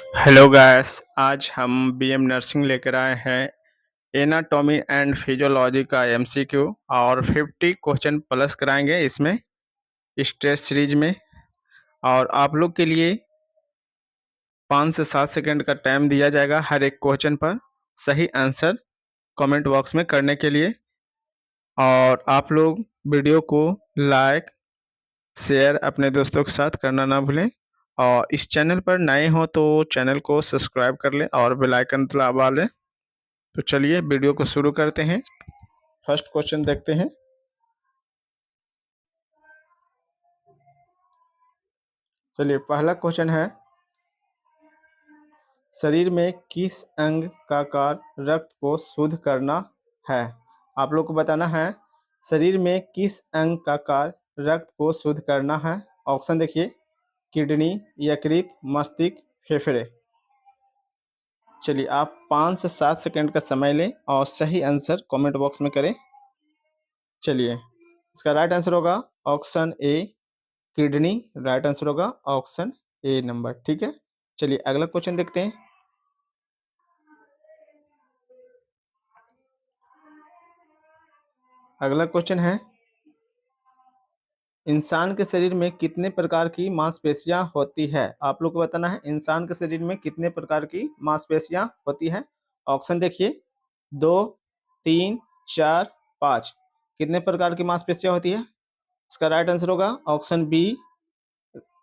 Hello guys, आज हम BM nursing लेकर आए हैं। एनाटॉमी एंड फिजियोलॉजी का एमसीक्यू और 50 क्वेश्चन प्लस कराएंगे इसमें इस टेस्ट सीरीज में। और आप लोग के लिए 5 से 7 सेकंड का टाइम दिया जाएगा हर एक क्वेश्चन पर सही आंसर कमेंट बॉक्स में करने के लिए। और आप लोग वीडियो को लाइक शेयर अपने दोस्तों के साथ करना ना भूलें। और इस चैनल पर नए हो तो चैनल को सब्सक्राइब कर लें और बेल आइकन दबा लें। तो चलिए वीडियो को शुरू करते हैं। फर्स्ट क्वेश्चन देखते हैं। चलिए पहला क्वेश्चन है, शरीर में किस अंग का कार्य रक्त को शुद्ध करना है? आप लोग को बताना है शरीर में किस अंग का कार्य रक्त को शुद्ध करना है। ऑप्शन देखिए, किडनी, यकृत, मस्तिष्क, फेफड़े। चलिए आप 5 से 7 सेकंड का समय लें और सही आंसर कमेंट बॉक्स में करें। चलिए इसका राइट आंसर होगा option A, kidney. Right answer होगा ऑप्शन ए नंबर। ठीक है, चलिए अगला क्वेश्चन देखते हैं। अगला क्वेश्चन है, इंसान के शरीर में कितने प्रकार की मांसपेशियां होती है? आप लोग को बताना है इंसान के शरीर में कितने प्रकार की मांसपेशियां होती है। ऑप्शन देखिए, 2, 3, 4, 5। कितने प्रकार की मांसपेशियां होती है? इसका राइट आंसर होगा ऑप्शन बी।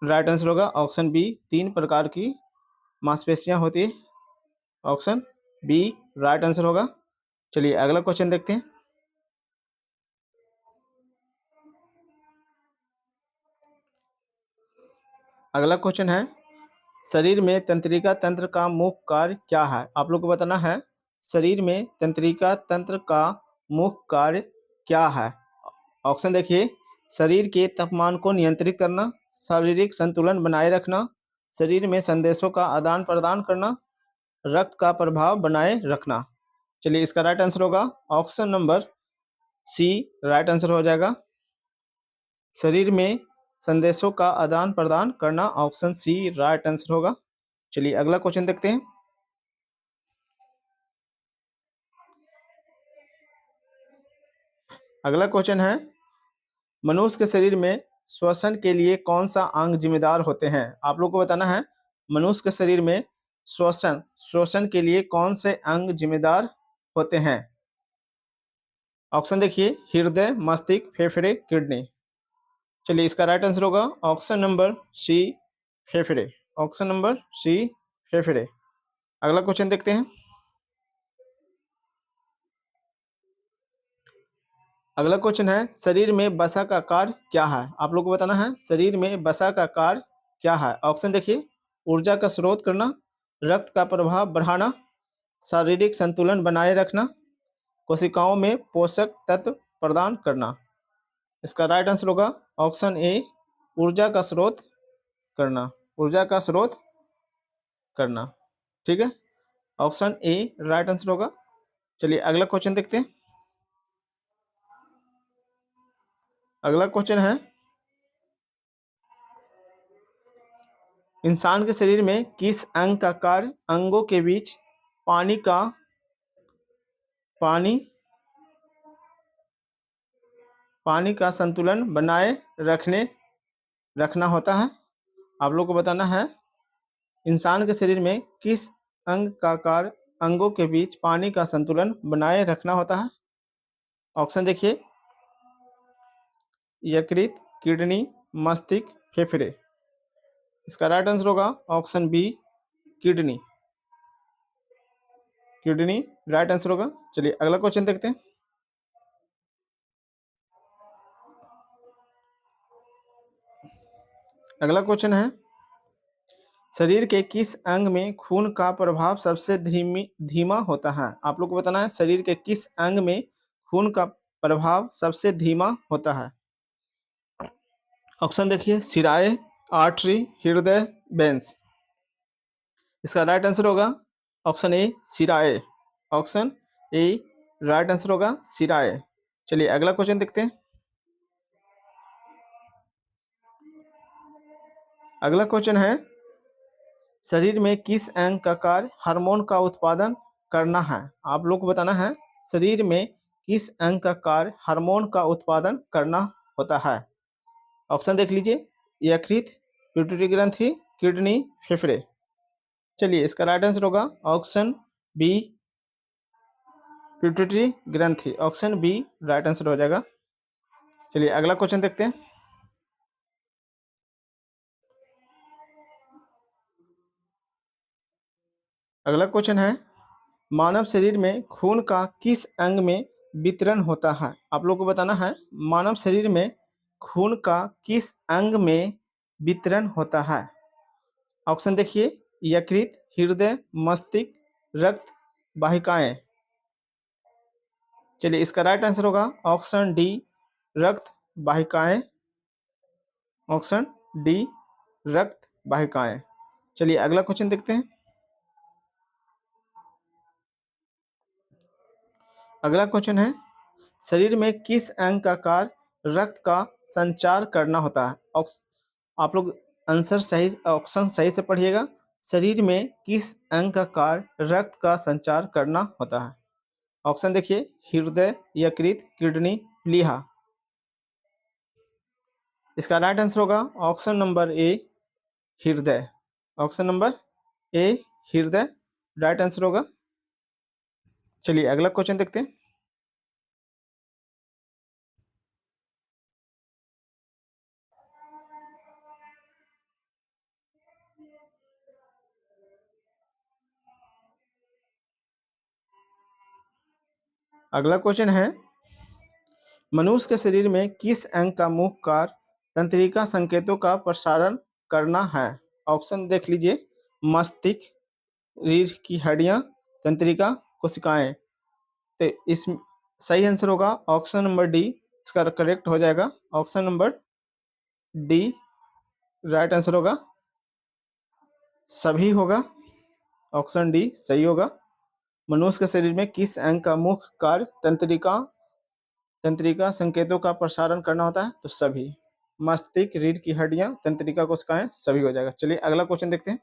राइट आंसर होगा ऑप्शन बी, 3 प्रकार की मांसपेशियां होती है। ऑप्शन बी राइट आंसर होगा। चलिए अगला क्वेश्चन देखते हैं। अगला क्वेश्चन है, शरीर में तंत्रिका तंत्र का मुख्य कार्य क्या है? आप लोग को बताना है शरीर में तंत्रिका तंत्र का मुख्य कार्य क्या है। ऑप्शन देखिए, शरीर के तापमान को नियंत्रित करना, शारीरिक संतुलन बनाए रखना, शरीर में संदेशों का आदान प्रदान करना, रक्त का प्रभाव बनाए रखना। चलिए इसका राइट आंसर होगा option number C. Right answer हो जाएगा शरीर में संदेशों का आदान प्रदान करना। ऑप्शन सी राइट आंसर होगा। चलिए अगला क्वेश्चन देखते हैं। अगला क्वेश्चन है, मनुष्य के शरीर में श्वसन के लिए कौन सा अंग जिम्मेदार होते हैं? आप लोग को बताना है मनुष्य के शरीर में श्वसन श्वसन के लिए कौन से अंग जिम्मेदार होते हैं। ऑप्शन देखिए, हृदय, मस्तिष्क, फेफड़े, किडनी। चलिए इसका राइट आंसर होगा ऑप्शन नंबर सी, फेफड़े। ऑप्शन नंबर सी, फेफड़े। अगला क्वेश्चन देखते हैं। अगला क्वेश्चन है, शरीर में वसा का कार्य क्या है? आप लोग को बताना है शरीर में वसा का कार्य क्या है। ऑप्शन देखिए, ऊर्जा का स्रोत करना, रक्त का प्रभाव बढ़ाना, शारीरिक संतुलन बनाए रखना, कोशिकाओं में पोषक तत्व प्रदान करना। इसका राइट आंसर होगा ऑप्शन ए, ऊर्जा का स्रोत करना। ऊर्जा का स्रोत करना। ठीक है, ऑप्शन ए राइट आंसर होगा। चलिए अगला क्वेश्चन देखते हैं। अगला क्वेश्चन है, इंसान के शरीर में किस अंग का कार्य अंगों के बीच पानी का पानी पानी का संतुलन बनाए रखना होता है। आप लोग को बताना है इंसान के शरीर में किस अंग का कार्य अंगों के बीच पानी का संतुलन बनाए रखना होता है। ऑप्शन देखिए, यकृत, किडनी, मस्तिष्क, फेफड़े। इसका राइट आंसर होगा option B, kidney. Kidney right answer होगा। चलिए अगला क्वेश्चन देखते हैं। अगला क्वेश्चन है, शरीर के किस अंग में खून का प्रभाव सबसे धीमा होता है? आप लोग को बताना है शरीर के किस अंग में खून का प्रभाव सबसे धीमा होता है। ऑप्शन देखिए, सिराए, आर्टरी, हृदय, वेंस। इसका राइट आंसर होगा ऑप्शन ए, सिराए। ऑप्शन ए राइट आंसर होगा सिराए। चलिए अगला क्वेश्चन देखते हैं। अगला क्वेश्चन है, शरीर में किस अंग का कार्य हार्मोन का उत्पादन करना है? आप लोग को बताना है शरीर में किस अंग का कार्य हार्मोन का उत्पादन करना होता है। ऑप्शन देख लीजिए, यकृत, पिट्यूटरी ग्रंथि, किडनी, फेफड़े। चलिए इसका राइट आंसर होगा ऑप्शन बी, पिट्यूटरी ग्रंथि। ऑप्शन बी राइट आंसर हो जाएगा। चलिए अगला क्वेश्चन देखते हैं। अगला क्वेश्चन है, मानव शरीर में खून का किस अंग में वितरण होता है? आप लोग को बताना है मानव शरीर में खून का किस अंग में वितरण होता है। ऑप्शन देखिए, यकृत, हृदय, मस्तिष्क, रक्त वाहिकाएं। चलिए इसका राइट आंसर होगा ऑप्शन डी, रक्त वाहिकाएं। ऑप्शन डी, रक्त वाहिकाएं। चलिए अगला क्वेश्चन देखते हैं। अगला क्वेश्चन है, शरीर में किस अंग का कार्य रक्त का संचार करना होता है? आप लोग आंसर सही, ऑप्शन सही से पढ़िएगा। शरीर में किस अंग का कार्य रक्त का संचार करना होता है? ऑप्शन देखिए, हृदय, यकृत, किडनी, प्लीहा। इसका राइट आंसर होगा ऑप्शन नंबर ए, हृदय। ऑप्शन नंबर ए, हृदय राइट आंसर होगा। चलिए अगला क्वेश्चन देखते हैं। अगला क्वेश्चन है, मनुष्य के शरीर में किस अंग का मुख्य कार्य तंत्रिका संकेतों का प्रसारण करना है? ऑप्शन देख लीजिए, मस्तिष्क, रीढ़ की हड्डियां, तंत्रिका, कोशिकाएं। तो इस सही आंसर होगा ऑप्शन नंबर डी, इसका करेक्ट हो जाएगा। Option number D right answer होगा, सभी होगा। ऑप्शन डी सही होगा। मनुष्य के शरीर में किस अंग का मुख्य कार्य तंत्रिका तंत्रिका संकेतों का प्रसारण करना होता है? तो सभी, मस्तिष्क, रीढ़ की हड्डियां, तंत्रिका कोशिकाएं, सभी हो जाएगा। चलिए अगला क्वेश्चन देखते हैं।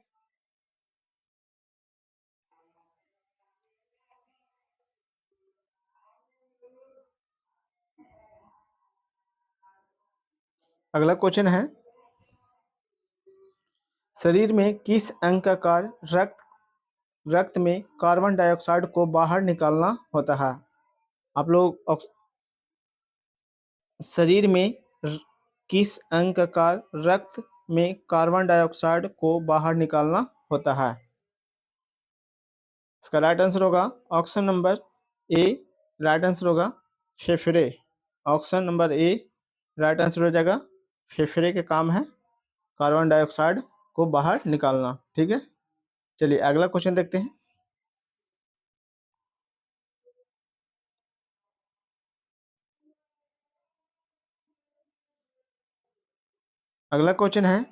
अगला क्वेश्चन है, शरीर में किस अंग का कार्य रक्त में कार्बन डाइऑक्साइड को बाहर निकालना होता है? आप लोग शरीर में किस अंग का कार्य रक्त में कार्बन डाइऑक्साइड को बाहर निकालना होता है? इसका राइट आंसर होगा option number A, right answer होगा फेफड़े। Option number A right answer हो जाएगा। फेफड़े के काम है कार्बन डाइऑक्साइड को बाहर निकालना। ठीक है, चलिए अगला क्वेश्चन देखते हैं। अगला क्वेश्चन है,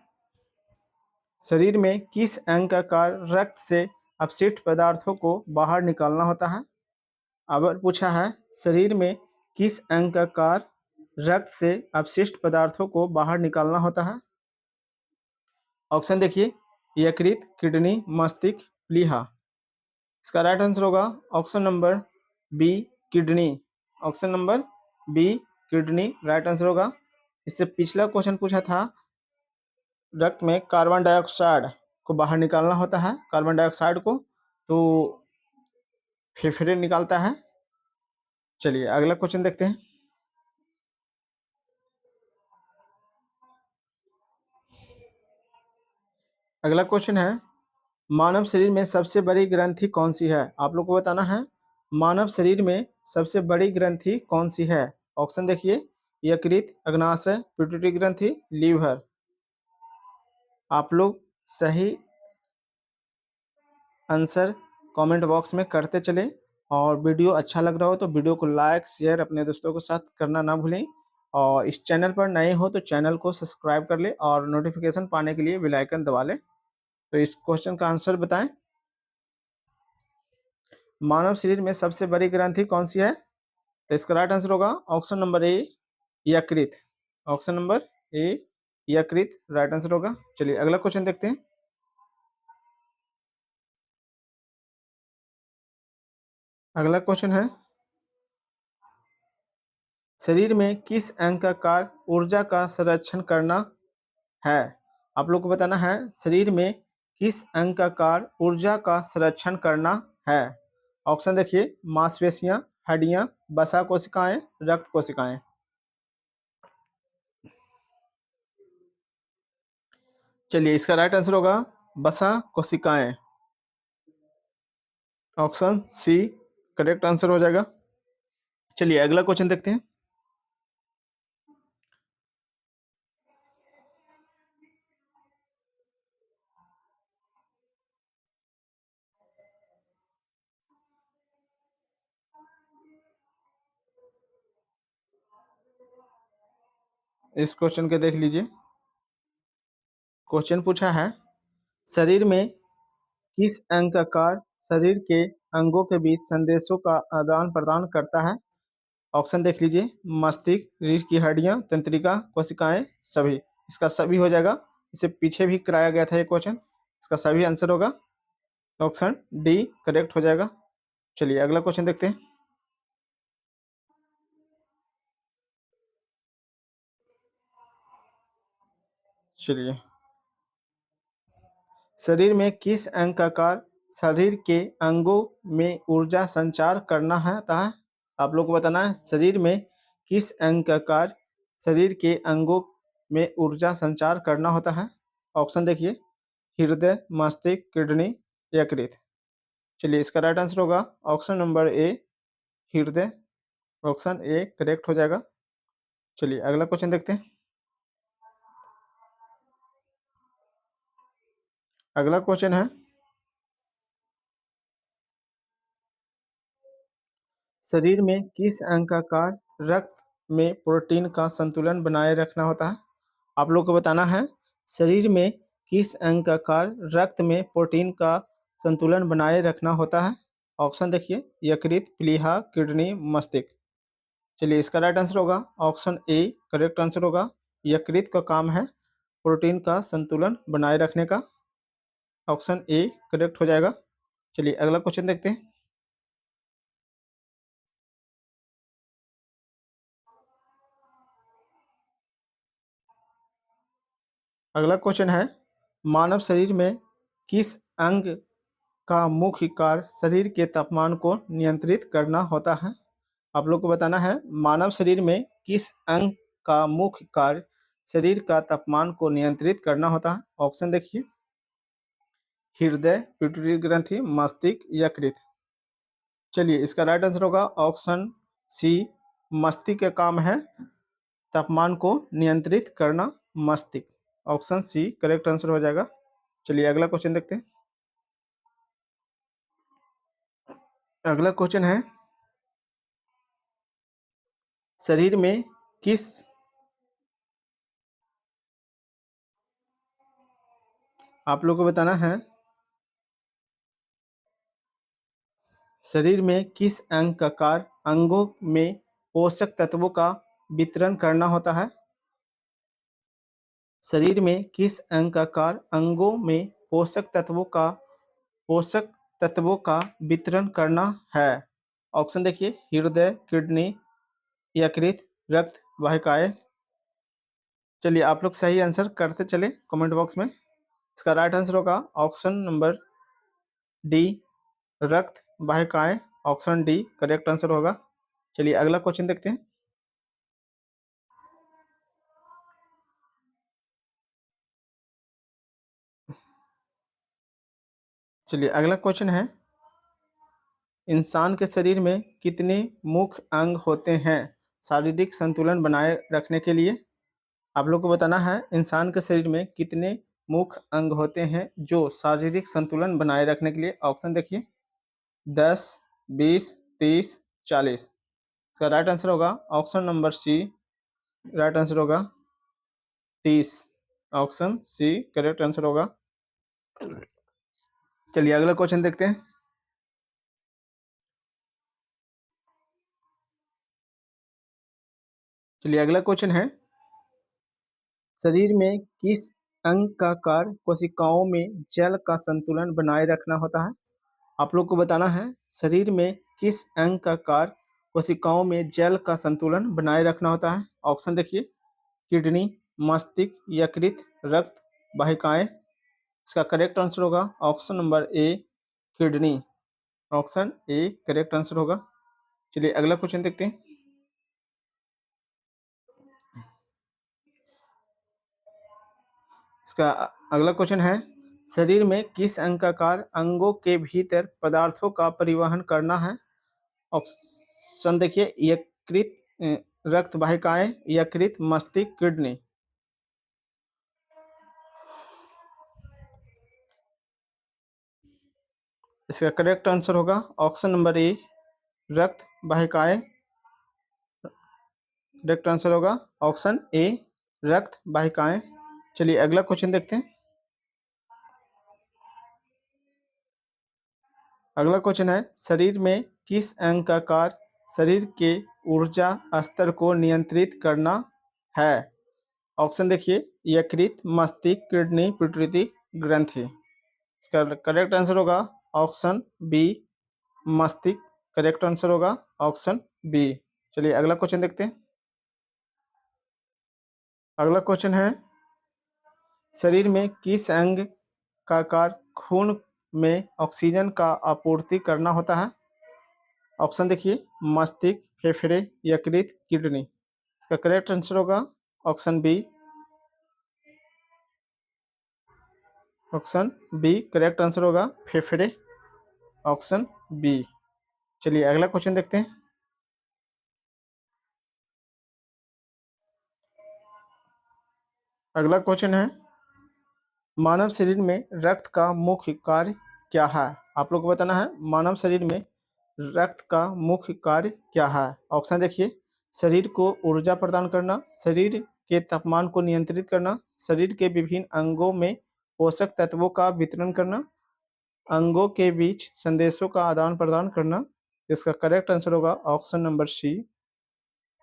शरीर में किस अंग का कार्य रक्त से अपशिष्ट पदार्थों को बाहर निकालना होता है? अब पूछा है शरीर में किस अंग का कार्य रक्त से अपशिष्ट पदार्थों को बाहर निकालना होता है? ऑप्शन देखिए, यकृत, किडनी, मस्तिष्क, प्लीहा। इसका राइट आंसर होगा option number B, kidney. Option number B, kidney right answer होगा। इससे पिछला क्वेश्चन पूछा था रक्त में कार्बन डाइऑक्साइड को बाहर निकालना होता है, कार्बन डाइऑक्साइड को तो फेफड़े निकालता है। चलिए अगला क्वेश्चन देखते हैं। अगला क्वेश्चन है, मानव शरीर में सबसे बड़ी ग्रंथि कौन सी है? आप लोग को बताना है मानव शरीर में सबसे बड़ी ग्रंथि कौन सी है। ऑप्शन देखिए, यकृत, अग्नाशय, पिट्यूटरी ग्रंथि, लीवर। आप लोग सही आंसर कमेंट बॉक्स में करते चलें और वीडियो अच्छा लग रहा हो तो वीडियो को लाइक शेयर अपने दोस्तों के साथ करना ना भूलें और इस चैनल पर नए हो तो चैनल को सब्सक्राइब कर ले और नोटिफिकेशन पाने के लिए बेल आइकन दबा लें। तो इस क्वेश्चन का आंसर बताएं, मानव शरीर में सबसे बड़ी ग्रंथि कौन सी है? तो इसका राइट आंसर होगा ऑप्शन नंबर ए, यकृत। ऑप्शन नंबर ए, यकृत राइट आंसर होगा। चलिए अगला क्वेश्चन देखते हैं। अगला क्वेश्चन है, शरीर में किस अंग का कार्य ऊर्जा का संरक्षण करना है? आप लोग को बताना है शरीर में किस अंग का कार्य ऊर्जा का संरक्षण करना है। ऑप्शन देखिए, मांसपेशियां, हड्डियां, वसा कोशिकाएं, रक्त कोशिकाएं। चलिए इसका राइट आंसर होगा वसा कोशिकाएं। ऑप्शन सी करेक्ट आंसर हो जाएगा। चलिए अगला क्वेश्चन देखते हैं। इस क्वेश्चन के देख लीजिए। क्वेश्चन पूछा है, शरीर में किस अंग का कार्य शरीर के अंगों के बीच संदेशों का आदान प्रदान करता है? ऑप्शन देख लीजिए, मस्तिष्क, रीढ़ की हड्डियां, तंत्रिका, कोशिकाएं, सभी। इसका सभी हो जाएगा। इसे पीछे भी कराया गया था ये क्वेश्चन। इसका सभी आंसर होगा। ऑप्शन डी करेक्ट हो जाएगा। चलिए अगला क्वेश्चन देखते हैं। चलिए, शरीर में किस अंग का कार्य शरीर के अंगों में ऊर्जा संचार करना है? आप लोग को बताना है शरीर में किस अंग का कार्य शरीर के अंगों में ऊर्जा संचार करना होता है। ऑप्शन देखिए, हृदय, मस्तिष्क, किडनी, यकृत। चलिए इसका राइट आंसर होगा ऑप्शन नंबर ए, हृदय। ऑप्शन ए करेक्ट हो जाएगा। चलिए अगला क्वेश्चन देखते हैं। अगला क्वेश्चन है, शरीर में किस अंग का कार्य रक्त में प्रोटीन का संतुलन बनाए रखना होता है? आप लोग को बताना है शरीर में किस अंग का कार्य रक्त में प्रोटीन का संतुलन बनाए रखना होता है। ऑप्शन देखिए, यकृत, प्लीहा, किडनी, मस्तिष्क। चलिए इसका राइट आंसर होगा ऑप्शन ए करेक्ट आंसर होगा। यकृत का काम है प्रोटीन का संतुलन बनाए रखने का। ऑप्शन ए करेक्ट हो जाएगा। चलिए अगला क्वेश्चन देखते हैं। अगला क्वेश्चन है, मानव शरीर में किस अंग का मुख्य कार्य शरीर के तापमान को नियंत्रित करना होता है? आप लोग को बताना है मानव शरीर में किस अंग का मुख्य कार्य शरीर का तापमान को नियंत्रित करना होता है। ऑप्शन देखिए, हृदय, पिट्यूटरी ग्रंथि, मस्तिष्क, यकृत। चलिए इसका राइट आंसर होगा ऑप्शन सी, मस्तिष्क का काम है तापमान को नियंत्रित करना। मस्तिष्क। ऑप्शन सी करेक्ट आंसर हो जाएगा। चलिए अगला क्वेश्चन देखते हैं। अगला क्वेश्चन है, शरीर में किस आप लोग को बताना है शरीर में किस अंग का कार्य अंगों में पोषक तत्वों का वितरण करना होता है। शरीर में किस अंग का कार्य अंगों में पोषक तत्वों का वितरण करना है। ऑप्शन देखिए, हृदय, किडनी, यकृत, रक्त वाहिकाएं। चलिए आप लोग सही आंसर करते चले कमेंट बॉक्स में। इसका राइट आंसर होगा ऑप्शन नंबर डी, रक्त वाहिकाएं। ऑप्शन डी करेक्ट आंसर होगा। चलिए अगला क्वेश्चन देखते हैं। चलिए अगला क्वेश्चन है, इंसान के शरीर में कितने मुख्य अंग होते हैं शारीरिक संतुलन बनाए रखने के लिए? आप लोग को बताना है इंसान के शरीर में कितने मुख्य अंग होते हैं जो शारीरिक संतुलन बनाए रखने के लिए। ऑप्शन देखिए, 10, 20, 30, 40। इसका राइट आंसर होगा option number C, right answer होगा 30। ऑप्शन सी करेक्ट आंसर होगा। चलिए अगला क्वेश्चन देखते हैं। चलिए अगला क्वेश्चन है, शरीर में किस अंग का कार्य कोशिकाओं में जल का संतुलन बनाए रखना होता है? आप लोग को बताना है शरीर में किस अंग का कार्य कोशिकाओं में जल का संतुलन बनाए रखना होता है? ऑप्शन देखिए, किडनी, मस्तिष्क, यकृत, रक्त वाहिकाएं। इसका करेक्ट आंसर होगा option number A, kidney. Option A correct answer होगा। चलिए अगला क्वेश्चन देखते हैं। इसका अगला क्वेश्चन है, शरीर में किस अंग का कार्य अंगों के भीतर पदार्थों का परिवहन करना है? ऑप्शन देखिए, यकृत, रक्त वाहिकाएं, यकृत, मस्तिष्क, किडनी। इसका करेक्ट आंसर होगा ऑप्शन नंबर ए, रक्त वाहिकाएं। करेक्ट आंसर होगा ऑप्शन ए, रक्त वाहिकाएं। चलिए अगला क्वेश्चन देखते हैं। अगला क्वेश्चन है, शरीर में किस अंग का कार्य शरीर के ऊर्जा स्तर को नियंत्रित करना है? ऑप्शन देखिए, यकृत, मस्तिष्क, किडनी, पिट्यूटरी ग्रंथि। इसका करेक्ट आंसर होगा ऑप्शन बी, मस्तिष्क। करेक्ट आंसर होगा ऑप्शन बी। चलिए अगला क्वेश्चन देखते हैं। अगला क्वेश्चन है, शरीर में किस अंग का कार्य खून में ऑक्सीजन का आपूर्ति करना होता है? ऑप्शन देखिए, मस्तिष्क, फेफड़े, यकृत, किडनी। इसका करेक्ट आंसर होगा option B. Option B correct answer होगा फेफड़े। Option B. चलिए अगला क्वेश्चन देखते हैं। अगला क्वेश्चन है, मानव शरीर में रक्त का मुख्य कार्य क्या है? आप लोग को बताना है मानव शरीर में रक्त का मुख्य कार्य क्या है। ऑप्शन देखिए, शरीर को ऊर्जा प्रदान करना, शरीर के तापमान को नियंत्रित करना, शरीर के विभिन्न अंगों में पोषक तत्वों का वितरण करना, अंगों के बीच संदेशों का आदान प्रदान करना। इसका करेक्ट आंसर होगा option number C.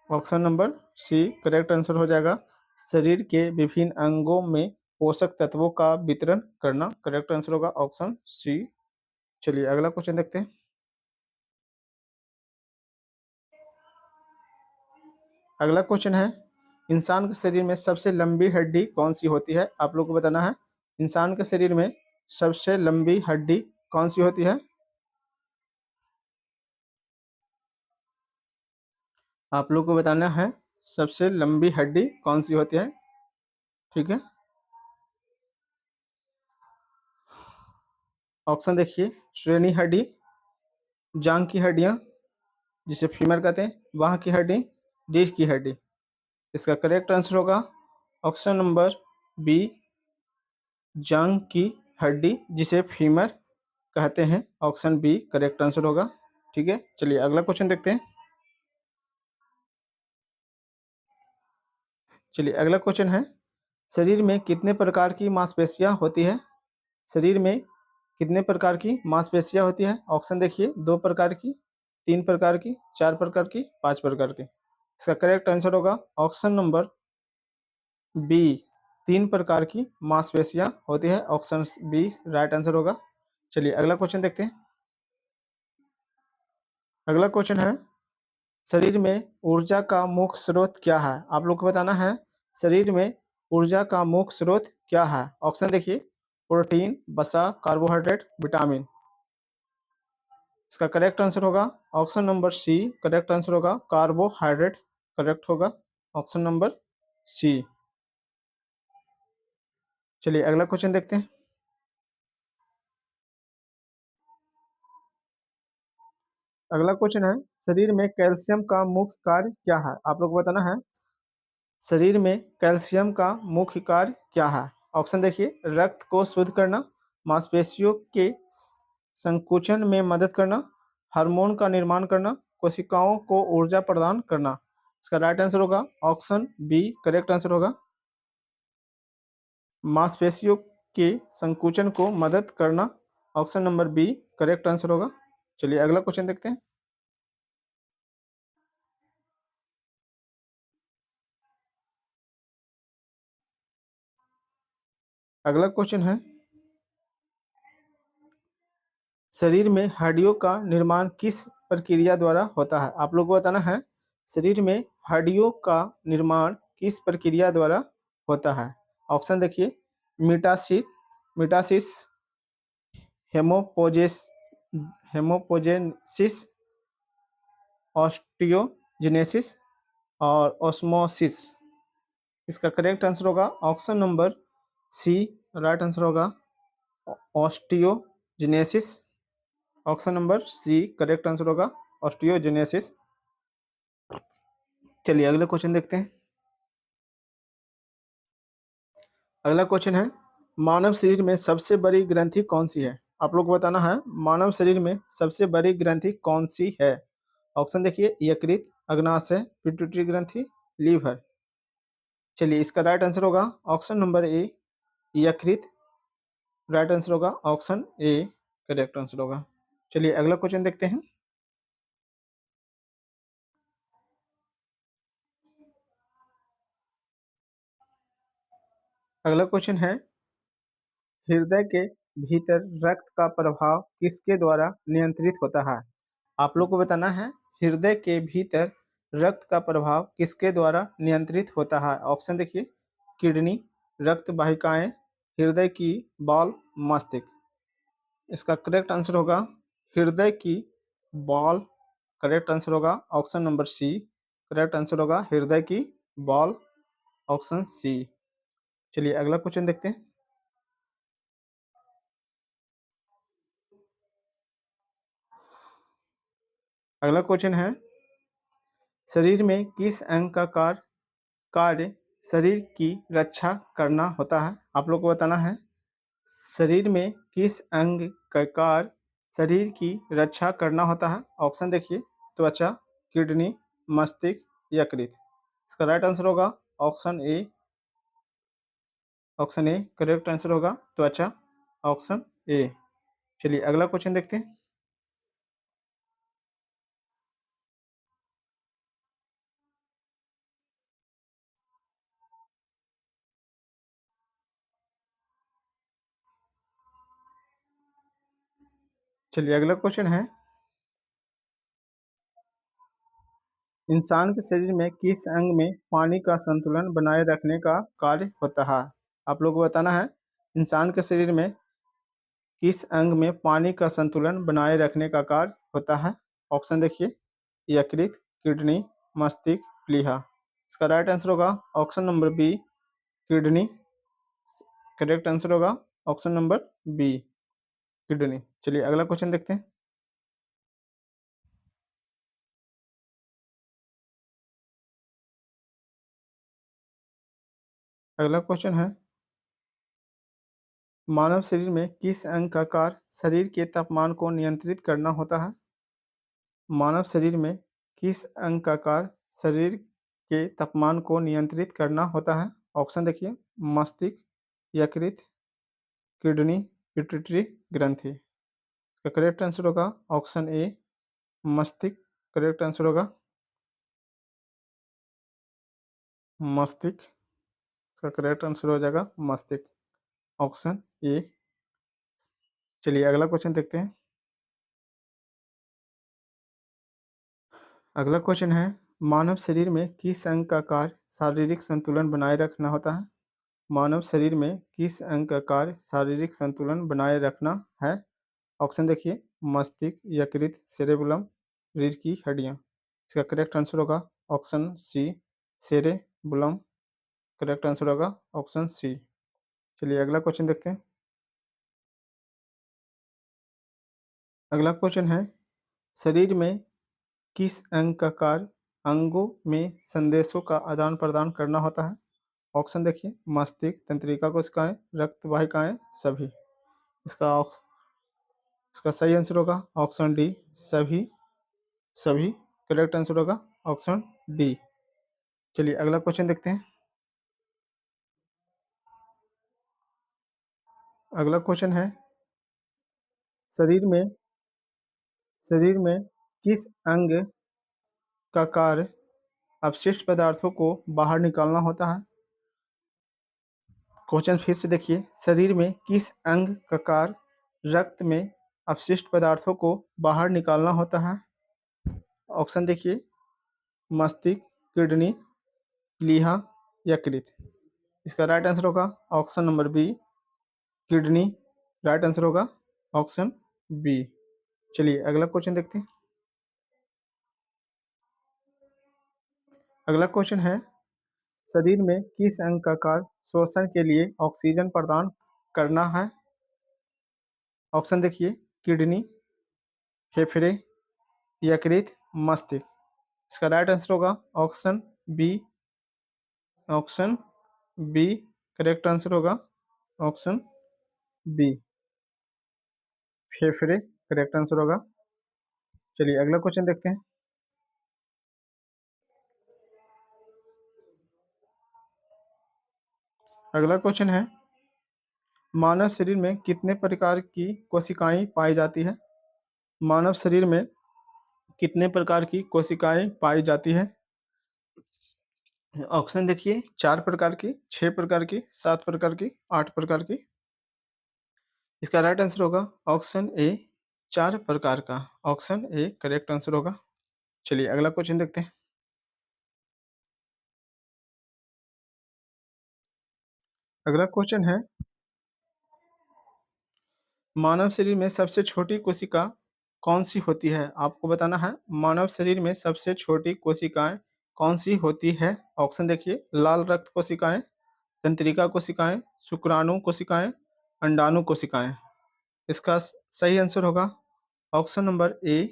Option number C correct answer हो जाएगा, शरीर के विभिन्न अंगों में पोषक तत्वों का वितरण करना। करेक्ट आंसर होगा ऑप्शन सी। चलिए अगला क्वेश्चन देखते हैं। अगला क्वेश्चन है, इंसान के शरीर में सबसे लंबी हड्डी कौन सी होती है? आप लोग को बताना है इंसान के शरीर में सबसे लंबी हड्डी कौन सी होती है? आप लोग को बताना है सबसे लंबी हड्डी कौन सी होती है। ठीक है, ऑप्शन देखिए, श्रेणी हड्डी, जांग की हड्डियां जिसे फीमर कहते हैं, बाह की हड्डी, रीढ़ की हड्डी। इसका करेक्ट आंसर होगा ऑप्शन नंबर बी, जांग की हड्डी जिसे फीमर कहते हैं। ऑप्शन बी करेक्ट आंसर होगा। ठीक है, चलिए अगला क्वेश्चन देखते हैं। चलिए अगला क्वेश्चन है, शरीर में कितने प्रकार की मांसपेशियां होती है? शरीर में कितने प्रकार की मांसपेशियां होती है? ऑप्शन देखिए, 2 प्रकार की, 3 प्रकार की, 4 प्रकार की, 5 प्रकार की। इसका करेक्ट आंसर होगा ऑप्शन नंबर बी, 3 प्रकार की मांसपेशियां होती है। ऑप्शन बी राइट आंसर होगा। चलिए अगला क्वेश्चन देखते हैं। अगला क्वेश्चन है, शरीर में ऊर्जा का मुख्य स्रोत क्या है? आप लोग को बताना है शरीर में ऊर्जा का मुख्य स्रोत क्या है। ऑप्शन देखिए, प्रोटीन, वसा, कार्बोहाइड्रेट, विटामिन। इसका करेक्ट आंसर होगा option number C. Correct answer होगा कार्बोहाइड्रेट। करेक्ट होगा ऑप्शन नंबर सी। चलिए अगला क्वेश्चन देखते हैं। अगला क्वेश्चन है, शरीर में कैल्शियम का मुख्य कार्य क्या है? आप लोग को बताना है शरीर में कैल्शियम का मुख्य कार्य क्या है। ऑप्शन देखिए, रक्त को शुद्ध करना, मांसपेशियों के संकुचन में मदद करना, हार्मोन का निर्माण करना, कोशिकाओं को ऊर्जा प्रदान करना। इसका राइट आंसर होगा ऑप्शन बी। करेक्ट आंसर होगा मांसपेशियों के संकुचन को मदद करना। Option number B correct answer होगा। चलिए अगला क्वेश्चन देखते हैं। अगला क्वेश्चन है, शरीर में हड्डियों का निर्माण किस प्रक्रिया द्वारा होता है? आप लोग को बताना है शरीर में हड्डियों का निर्माण किस प्रक्रिया द्वारा होता है? ऑप्शन देखिए, mitosis mitosis, haemopoiesis haemopoiesis, osteogenesis और ऑस्मोसिस। इसका करेक्ट आंसर होगा option number C, right answer होगा osteogenesis. Option number C correct answer होगा ऑस्टियोजेनेसिस। चलिए अगला क्वेश्चन देखते हैं। अगला क्वेश्चन है, मानव शरीर में सबसे बड़ी ग्रंथि कौन सी है? आप लोग को बताना है मानव शरीर में सबसे बड़ी ग्रंथि कौन सी है? ऑप्शन देखिए, यकृत, अग्नाशय, पिट्यूटरी ग्रंथि, लीवर। चलिए इसका राइट आंसर होगा ऑप्शन नंबर ए, यकृत। राइट आंसर होगा ऑप्शन ए, करेक्ट आंसर होगा। चलिए अगला क्वेश्चन देखते हैं। अगला क्वेश्चन है, हृदय के भीतर रक्त का प्रवाह किसके द्वारा नियंत्रित होता है? आप लोग को बताना है हृदय के भीतर रक्त का प्रभाव किसके द्वारा नियंत्रित होता है? ऑप्शन देखिए, किडनी, रक्त वाहिकाएं, हृदय की बॉल, मस्तिष्क। इसका करेक्ट आंसर होगा हृदय की बॉल। करेक्ट आंसर होगा option number C. Correct answer होगा हृदय की बॉल, ऑप्शन सी। चलिए अगला क्वेश्चन देखते हैं। अगला क्वेश्चन है, शरीर में किस अंग का कार्य शरीर की रक्षा करना होता है? आप लोग को बताना है शरीर में किस अंग का कार्य शरीर की रक्षा करना होता है? ऑप्शन देखिए, त्वचा, किडनी, मस्तिष्क, यकृत। इसका राइट आंसर होगा option A. Option A correct answer होगा त्वचा, ऑप्शन ए। चलिए अगला क्वेश्चन देखते हैं। चलिए अगला क्वेश्चन है, इंसान के शरीर में किस अंग में पानी का संतुलन बनाए रखने का कार्य होता है? आप लोग को बताना है इंसान के शरीर में किस अंग में पानी का संतुलन बनाए रखने का कार्य होता है? ऑप्शन देखिए, यकृत, किडनी, मस्तिष्क, प्लीहा। इसका राइट आंसर होगा option number B, kidney. Correct answer होगा ऑप्शन नंबर बी, किडनी। चलिए अगला क्वेश्चन देखते हैं। अगला क्वेश्चन है, मानव शरीर में किस अंग का कार्य शरीर के तापमान को नियंत्रित करना होता है? मानव शरीर में किस अंग का कार्य शरीर के तापमान को नियंत्रित करना होता है? ऑप्शन देखिए, मस्तिष्क, यकृत, किडनी, पिट्यूटरी ग्रंथि। इसका करेक्ट आंसर होगा ऑप्शन ए, मस्तिष्क। करेक्ट आंसर होगा मस्तिष्क। इसका करेक्ट आंसर हो जाएगा मस्तिष्क, ऑप्शन ए। चलिए अगला क्वेश्चन देखते हैं। अगला क्वेश्चन है, मानव शरीर में किस अंग का कार्य शारीरिक संतुलन बनाए रखना होता है? मानव शरीर में किस अंग का कार्य शारीरिक संतुलन बनाए रखना है? ऑप्शन देखिए, मस्तिष्क, यकृत, सेरेबुलम, रीढ़ की हड्डियाँ। इसका करेक्ट आंसर होगा ऑप्शन सी, सेरेबुलम। करेक्ट आंसर होगा ऑप्शन सी। चलिए अगला क्वेश्चन देखते हैं। अगला क्वेश्चन है, शरीर में किस अंग का कार्य अंगों में संदेशों का आदान प्रदान करना होता है? ऑप्शन देखिए, मस्तिष्क, तंत्रिका कोशिकाएं, रक्त वाहिकाएं, सभी। इसका सही आंसर होगा ऑप्शन डी, सभी। सभी करेक्ट आंसर होगा ऑप्शन डी। चलिए अगला क्वेश्चन देखते हैं। अगला क्वेश्चन है, शरीर में शरीर में किस अंग का कार्य अपशिष्ट पदार्थों को बाहर निकालना होता है? क्वेश्चन फिर से देखिए, शरीर में किस अंग का कार्य रक्त में अपशिष्ट पदार्थों को बाहर निकालना होता है? ऑप्शन देखिए, मस्तिष्क, किडनी, प्लीहा, यकृत। इसका राइट आंसर होगा option number B, kidney. Right answer होगा ऑप्शन बी। चलिए अगला क्वेश्चन देखते हैं। अगला क्वेश्चन है, शरीर में किस अंग का कार्य श्वसन के लिए ऑक्सीजन प्रदान करना है? ऑप्शन देखिए, किडनी, फेफड़े, यकृत, मस्तिष्क। इसका राइट आंसर होगा option B. Option B correct answer होगा ऑप्शन बी, फेफड़े करेक्ट आंसर होगा। चलिए अगला क्वेश्चन देखते हैं। अगला क्वेश्चन है, मानव शरीर में कितने प्रकार की कोशिकाएं पाई जाती है? मानव शरीर में कितने प्रकार की कोशिकाएं पाई जाती है? ऑप्शन देखिए, 4 प्रकार की, 6 प्रकार की, 7 प्रकार की, 8 प्रकार की। इसका राइट आंसर होगा ऑप्शन ए, 4 प्रकार का। ऑप्शन ए करेक्ट आंसर होगा। चलिए अगला क्वेश्चन देखते हैं। अगला क्वेश्चन है, मानव शरीर में सबसे छोटी कोशिका कौन सी होती है? आपको बताना है मानव शरीर में सबसे छोटी कोशिकाएं कौन सी होती है। ऑप्शन देखिए, लाल रक्त कोशिकाएं, तंत्रिका कोशिकाएं, शुक्राणु कोशिकाएं, अंडाणु कोशिकाएं। इसका सही आंसर होगा option number A,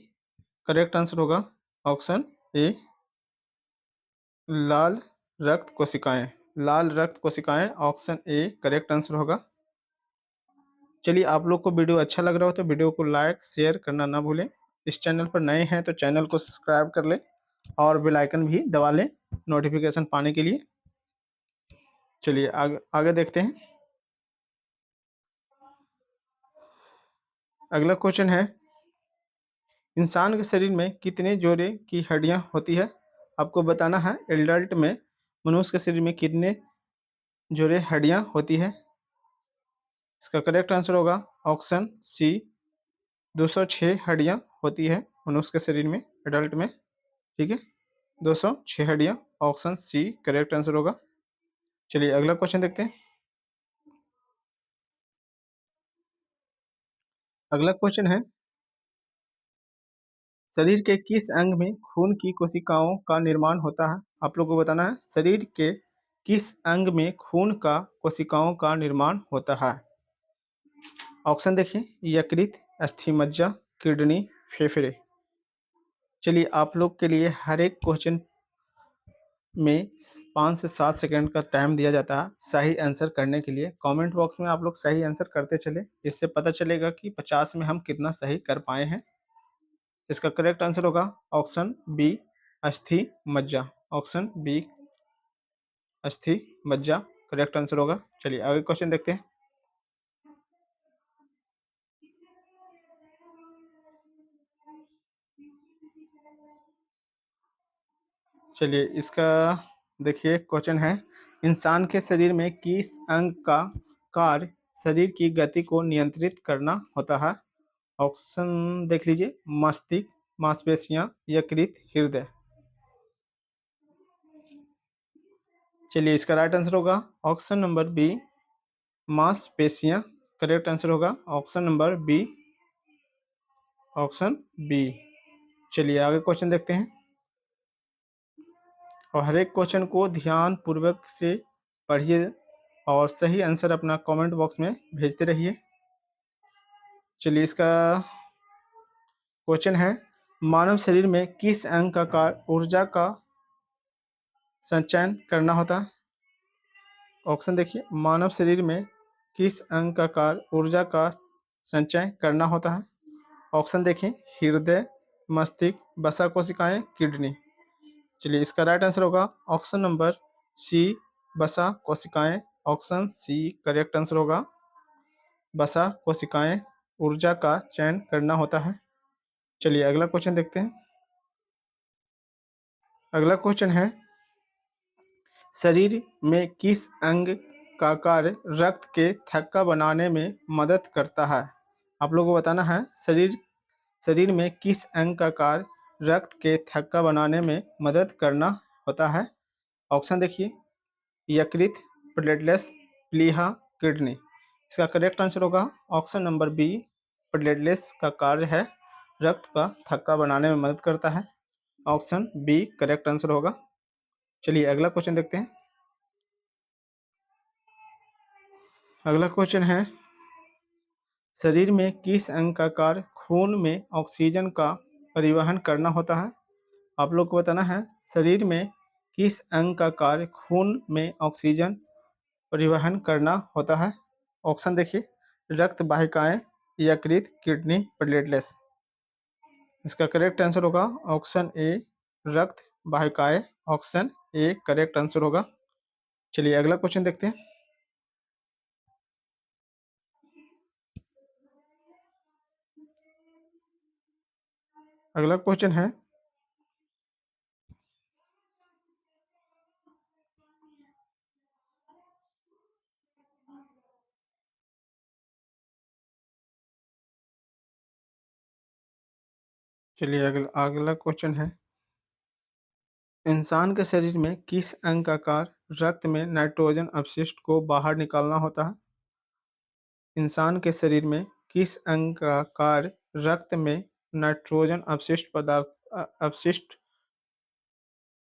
correct answer होगा ऑप्शन ए, लाल रक्त कोशिकाएं। लाल रक्त कोशिकाएं ऑप्शन ए करेक्ट आंसर होगा। चलिए आप लोग को वीडियो अच्छा लग रहा हो तो वीडियो को लाइक शेयर करना ना भूलें। इस चैनल पर नए हैं तो चैनल को सब्सक्राइब कर लें और बेल आइकन भी दबा लें नोटिफिकेशन पाने के लिए। चलिए आगे आगे देखते हैं। अगला क्वेश्चन है, इंसान के शरीर में कितने जोड़े की हड्डियां होती है? आपको बताना है एडल्ट में मनुष्य के शरीर में कितने जोड़े हड्डियां होती है। इसका करेक्ट आंसर होगा ऑप्शन सी, 206 हड्डियां होती है मनुष्य के शरीर में एडल्ट में। ठीक है, 206 हड्डियां, ऑप्शन सी करेक्ट आंसर होगा। चलिए अगला क्वेश्चन देखते हैं। अगला क्वेश्चन है, शरीर के किस अंग में खून की कोशिकाओं का निर्माण होता है? आप लोग को बताना है शरीर के किस अंग में खून का कोशिकाओं का निर्माण होता है। ऑप्शन देखिए, यकृत, अस्थि मज्जा, किडनी, फेफड़े। चलिए आप लोग के लिए हर एक क्वेश्चन में 5 से 7 सेकंड का टाइम दिया जाता है सही आंसर करने के लिए। कमेंट बॉक्स में आप लोग सही आंसर करते चले, इससे पता चलेगा कि 50 में हम कितना सही कर पाए हैं। इसका करेक्ट आंसर होगा ऑप्शन बी, अस्थि मज्जा। ऑप्शन बी, अस्थि मज्जा करेक्ट आंसर होगा। चलिए आगे क्वेश्चन देखते हैं। चलिए इसका देखिए क्वेश्चन है, इंसान के शरीर में किस अंग का कार्य शरीर की गति को नियंत्रित करना होता है? ऑप्शन देख लीजिए, मस्तिष्क, मांसपेशियां, यकृत, हृदय। चलिए इसका राइट आंसर होगा ऑप्शन नंबर बी, मांसपेशियां। करेक्ट आंसर होगा option number B, option B. चलिए आगे क्वेश्चन देखते हैं और हर एक क्वेश्चन को ध्यान पूर्वक से पढ़िए और सही आंसर अपना कमेंट बॉक्स में भेजते रहिए। चलिए इसका क्वेश्चन है, मानव शरीर में किस अंग का कार्य ऊर्जा का संचयन करना होता है? ऑप्शन देखिए, मानव शरीर में किस अंग का कार्य ऊर्जा का संचय करना होता है? ऑप्शन देखें, हृदय, मस्तिष्क, वसा कोशिकाएं, किडनी। चलिए इसका राइट आंसर होगा ऑप्शन नंबर सी, वसा कोशिकाएं। ऑप्शन सी करेक्ट आंसर होगा, वसा कोशिकाएं ऊर्जा का चयन करना होता है। चलिए अगला क्वेश्चन देखते हैं। अगला क्वेश्चन है, शरीर में किस अंग का कार्य रक्त के थक्का बनाने में मदद करता है? आप लोगों को बताना है शरीर शरीर में किस अंग का कार्य रक्त के थक्का बनाने में मदद करना होता है? ऑप्शन देखिए, यकृत, प्लेटलेट्स, प्लीहा, किडनी। इसका करेक्ट आंसर होगा ऑप्शन नंबर बी, प्लेटलेट्स का कार्य है रक्त का थक्का बनाने में मदद करता है। ऑप्शन बी करेक्ट आंसर होगा। चलिए अगला क्वेश्चन देखते हैं। अगला क्वेश्चन है, शरीर में किस अंग का कार्य खून में ऑक्सीजन का परिवहन करना होता है? आप लोग को बताना है शरीर में किस अंग का कार्य खून में ऑक्सीजन परिवहन करना होता है। ऑप्शन देखिए, रक्त वाहिकाएं, यकृत, किडनी, प्लेटलेट्स। इसका करेक्ट आंसर होगा ऑप्शन ए, रक्त वाहिकाएं। ऑप्शन ए करेक्ट आंसर होगा। चलिए अगला क्वेश्चन देखते हैं। अगला क्वेश्चन है, चलिए अगला क्वेश्चन है, इंसान के शरीर में किस अंग का कार्य रक्त में नाइट्रोजन अपशिष्ट को बाहर निकालना होता है? इंसान के शरीर में किस अंग का कार्य रक्त में नाइट्रोजन अपशिष्ट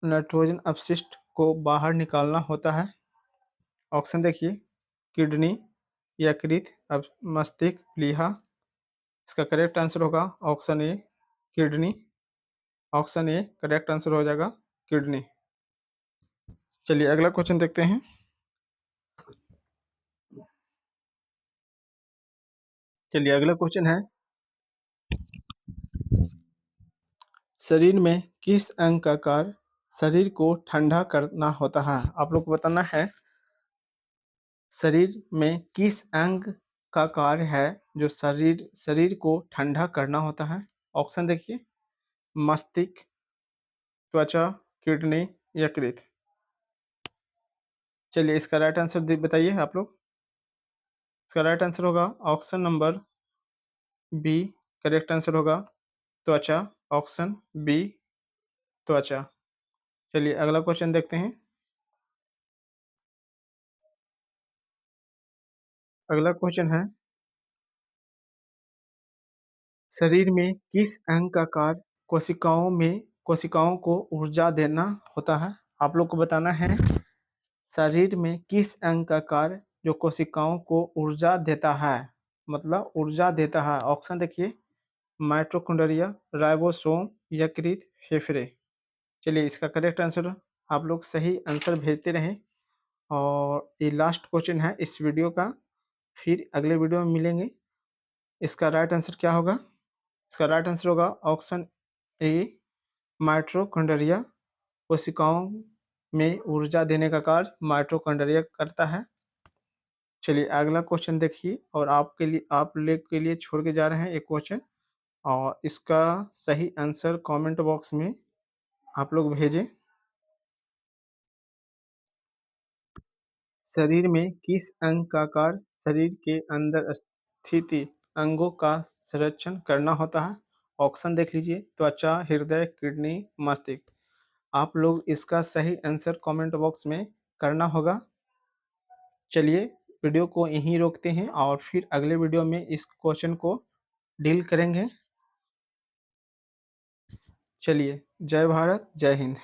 नाइट्रोजन अपशिष्ट को बाहर निकालना होता है? ऑप्शन देखिए, किडनी, यकृत, मस्तिष्क, प्लीहा। इसका करेक्ट आंसर होगा option A, kidney. Option A correct answer हो जाएगा, किडनी। चलिए अगला क्वेश्चन देखते हैं। चलिए अगला क्वेश्चन है, शरीर में किस अंग का कार्य शरीर को ठंडा करना होता है? आप लोग को बताना है शरीर में किस अंग का कार्य है जो शरीर शरीर को ठंडा करना होता है? ऑप्शन देखिए, मस्तिष्क, त्वचा, किडनी, यकृत। चलिए इसका राइट आंसर बताइए आप लोग। इसका राइट आंसर होगा option number B, correct answer होगा त्वचा। ऑप्शन बी त्वचा। चलिए अगला क्वेश्चन देखते हैं। अगला क्वेश्चन है, शरीर में किस अंग का कार्य कोशिकाओं को ऊर्जा देना होता है? आप लोग को बताना है शरीर में किस अंग का कार्य जो कोशिकाओं को ऊर्जा देता है, मतलब ऊर्जा देता है। ऑप्शन देखिए, माइटोकॉन्ड्रिया, राइबोसोम, यकृत, फेफड़े। चलिए इसका करेक्ट आंसर आप लोग सही आंसर भेजते रहें। और ये लास्ट क्वेश्चन है इस वीडियो का, फिर अगले वीडियो में मिलेंगे। इसका राइट आंसर क्या होगा? इसका राइट आंसर होगा ऑप्शन ए, माइटोकॉन्ड्रिया। कोशिकाओं में ऊर्जा देने का कार्य माइटोकॉन्ड्रिया करता है। चलिए अगला क्वेश्चन देखिए, और आप लोग के लिए छोड़ के जा रहे हैं एक क्वेश्चन, और इसका सही आंसर कमेंट बॉक्स में आप लोग भेजें। शरीर में किस अंग का कार्य शरीर के अंदर स्थित अंगों का संरक्षण करना होता है? ऑप्शन देख लीजिए, त्वचा, हृदय, किडनी, मस्तिष्क। आप लोग इसका सही आंसर कमेंट बॉक्स में करना होगा। चलिए वीडियो को यहीं रोकते हैं और फिर अगले वीडियो में इस क्वेश्चन को डील करेंगे। चलिए, जय भारत, जय हिंद।